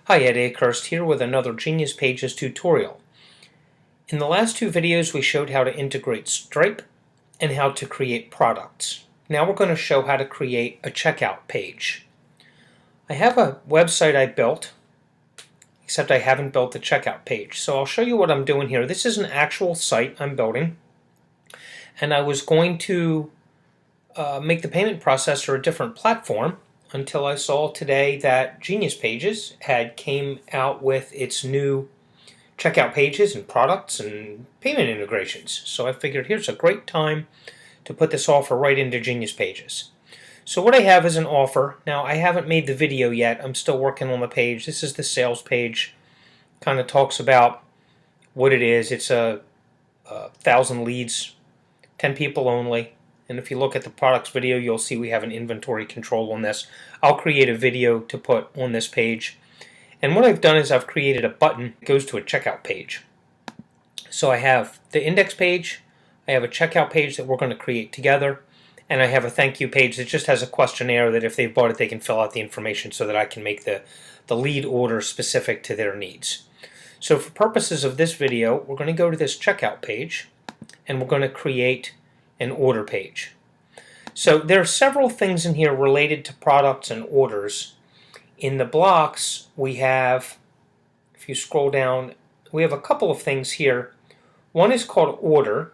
Hi, Akehurst here with another Genius Pages tutorial. In the last two videos we showed how to integrate Stripe and how to create products. Now we're going to show how to create a checkout page. I have a website I built, except I haven't built the checkout page. So I'll show you what I'm doing here. This is an actual site I'm building, and I was going to make the payment processor a different platform until I saw today that Genius Pages had came out with its new checkout pages and products and payment integrations. So I figured here's a great time to put this offer right into Genius Pages. So what I have is an offer. Now I haven't made the video yet. I'm still working on the page. This is the sales page. Kind of talks about what it is. It's a 1,000 leads, 10 people only. And if you look at the products video, you'll see we have an inventory control on this. I'll create a video to put on this page. And what I've done is I've created a button that goes to a checkout page. So I have the index page, I have a checkout page that we're going to create together, and I have a thank you page that just has a questionnaire that if they've bought it, they can fill out the information so that I can make the lead order specific to their needs. So for purposes of this video, we're going to go to this checkout page, and we're going to create an order page. So there are several things in here related to products and orders. In the blocks, we have, if you scroll down, we have a couple of things here. One is called order.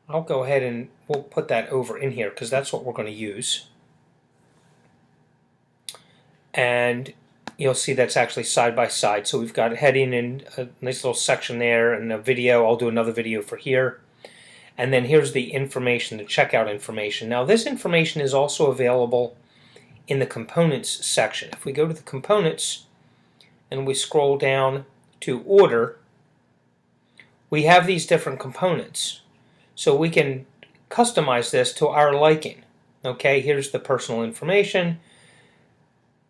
I'll go ahead and we'll put that over in here because that's what we're going to use. And you'll see that's actually side by side. So we've got a heading and a nice little section there and a video. I'll do another video for here. And then here's the information, the checkout information. Now this information is also available in the components section. If we go to the components and we scroll down to order, we have these different components. So we can customize this to our liking. Okay, here's the personal information.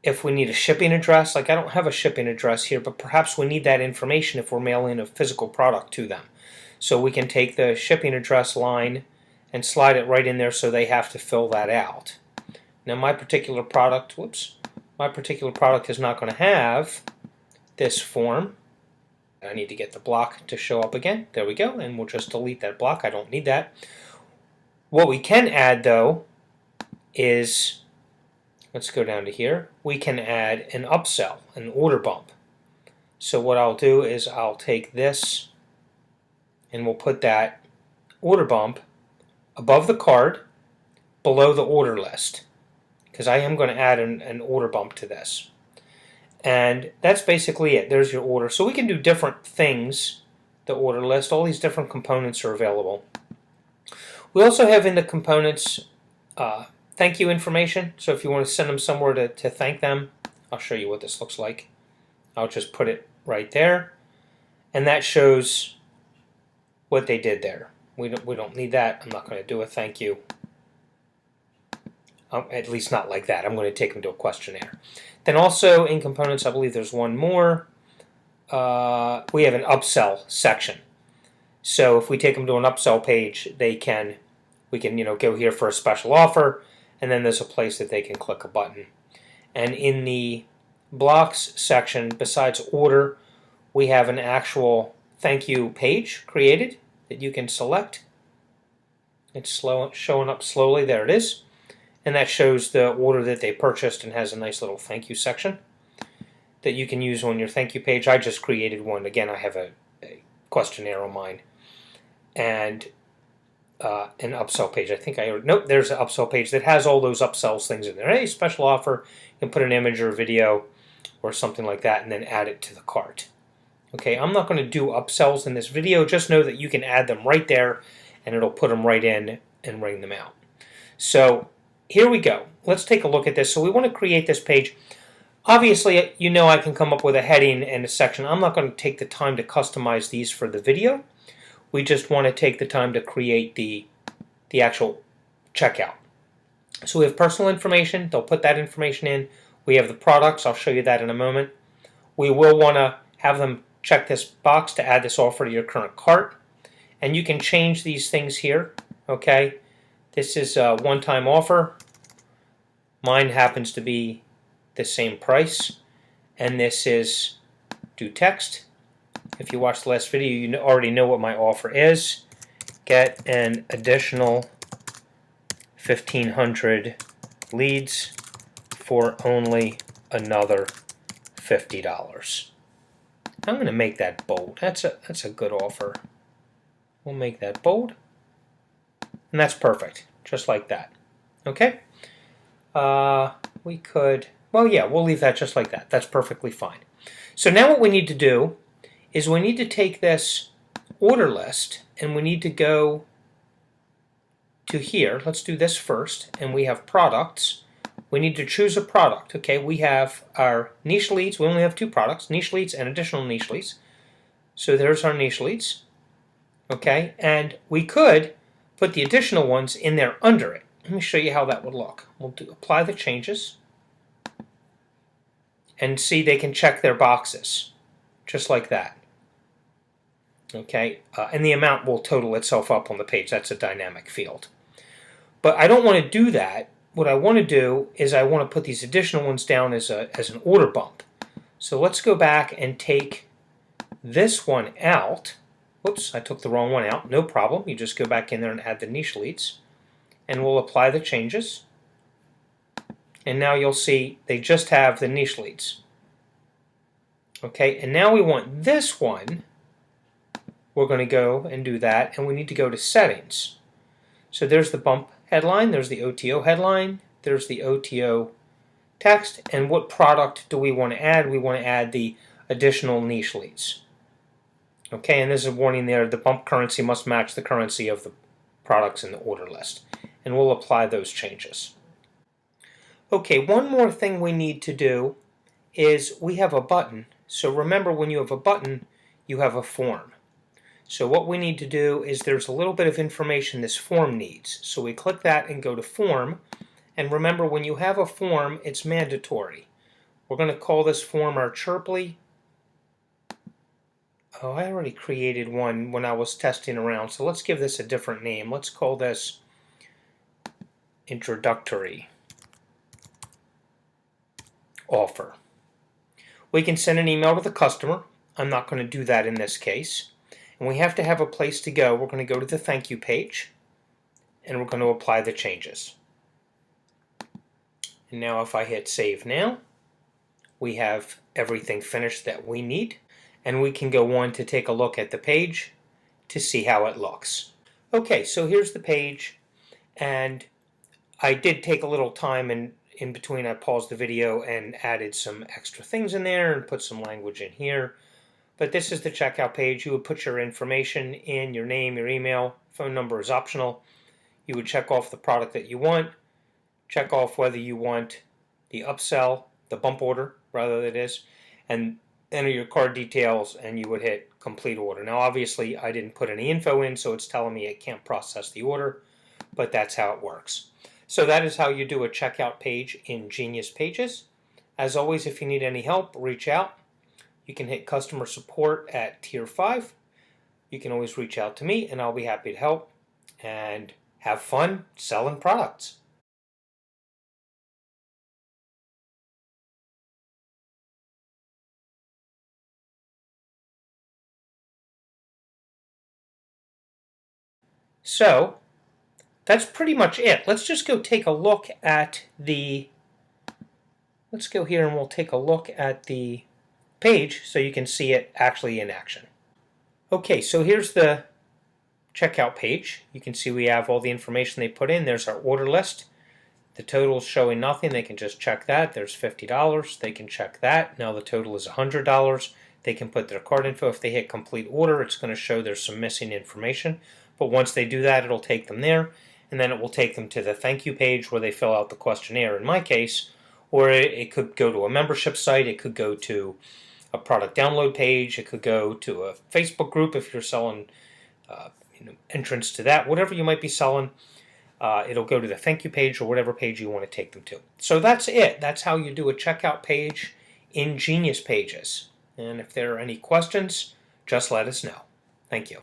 If we need a shipping address, like I don't have a shipping address here, but perhaps we need that information if we're mailing a physical product to them. So we can take the shipping address line and slide it right in there so they have to fill that out. Now my particular product, my particular product is not going to have this form. I need to get the block to show up again. There we go, and we'll just delete that block. I don't need that. What we can add though is, let's go down to here, we can add an upsell, an order bump. So what I'll do is I'll take this and we'll put that order bump above the card, below the order list, because I am going to add an order bump to this. And that's basically it. There's your order. So we can do different things, the order list. All these different components are available. We also have in the components thank you information. So if you want to send them somewhere to thank them, I'll show you what this looks like. I'll just put it right there. And that shows what they did there. We don't need that. I'm not going to do a thank you. At least not like that. I'm going to take them to a questionnaire. Then also in components, I believe there's one more. We have an upsell section. So if we take them to an upsell page, we can go here for a special offer, and then there's a place that they can click a button. And in the blocks section, besides order, we have an actual thank you page created that you can select. It's showing up slowly. There it is. And that shows the order that they purchased and has a nice little thank you section that you can use on your thank you page. I just created one. Again, I have a questionnaire on mine. And an upsell page. I think nope, there's an upsell page that has all those upsells things in there. Hey, special offer. You can put an image or a video or something like that and then add it to the cart. Okay, I'm not going to do upsells in this video. Just know that you can add them right there and it'll put them right in and ring them out. So here we go. Let's take a look at this. So we want to create this page. Obviously, I can come up with a heading and a section. I'm not going to take the time to customize these for the video. We just want to take the time to create the actual checkout. So we have personal information. They'll put that information in. We have the products. I'll show you that in a moment. We will want to have them check this box to add this offer to your current cart. And you can change these things here. Okay. This is a one-time offer. Mine happens to be the same price. and this is do text. If you watched the last video, you already know what my offer is. Get an additional 1,500 leads for only another $50. I'm going to make that bold. That's a good offer. We'll make that bold. And that's perfect. Just like that. Okay? We could, well, yeah, we'll leave that just like that. That's perfectly fine. So now what we need to do is we need to take this order list and we need to go to here. Let's do this first. And we have products. We need to choose a product. Okay, we have our niche leads. We only have 2 products, niche leads and additional niche leads. So there's our niche leads. Okay, and we could put the additional ones in there under it. Let me show you how that would look. We'll apply the changes and see they can check their boxes just like that. Okay, and the amount will total itself up on the page. That's a dynamic field. But I don't want to do that. What I want to do is I want to put these additional ones down as an order bump. So let's go back and take this one out. Whoops, I took the wrong one out. No problem. You just go back in there and add the niche leads. And we'll apply the changes. And now you'll see they just have the niche leads. Okay, and now we want this one. We're going to go and do that, and we need to go to settings. So there's the bump headline, there's the OTO headline, there's the OTO text, and what product do we want to add? We want to add the additional niche leads. Okay, and there's a warning there, the bump currency must match the currency of the products in the order list. And we'll apply those changes. Okay, one more thing we need to do is we have a button. So remember, when you have a button, you have a form. So what we need to do is there's a little bit of information this form needs. So we click that and go to form. And remember, when you have a form, it's mandatory. We're going to call this form our Chirply. Oh, I already created one when I was testing around. So let's give this a different name. Let's call this introductory offer. We can send an email to the customer. I'm not going to do that in this case. And we have to have a place to go. We're going to go to the thank you page and we're going to apply the changes. And now if I hit save now, we have everything finished that we need, and we can go on to take a look at the page to see how it looks. Okay, so here's the page, and I did take a little time in between. I paused the video and added some extra things in there and put some language in here. But this is the checkout page. You would put your information in, your name, your email, phone number is optional. You would check off the product that you want, check off whether you want the upsell, the bump order, rather that is, and enter your card details, and you would hit complete order. Now obviously I didn't put any info in, so it's telling me it can't process the order, but that's how it works. So that is how you do a checkout page in Genius Pages. As always, if you need any help, reach out. You can hit customer support at tier 5. You can always reach out to me and I'll be happy to help, and have fun selling products. So that's pretty much it. Let's just go take a look at the, let's go here and we'll take a look at the page so you can see it actually in action. Okay, so here's the checkout page. You can see we have all the information they put in. There's our order list. The total's showing nothing. They can just check that. There's $50. They can check that. Now the total is $100. They can put their card info. If they hit complete order, it's going to show there's some missing information. But once they do that, it'll take them there, and then it will take them to the thank you page where they fill out the questionnaire in my case, or it could go to a membership site, it could go to a product download page, it could go to a Facebook group if you're selling entrance to that, whatever you might be selling. It'll go to the thank you page or whatever page you want to take them to. So that's it. That's how you do a checkout page in Genius Pages. And if there are any questions, just let us know. Thank you.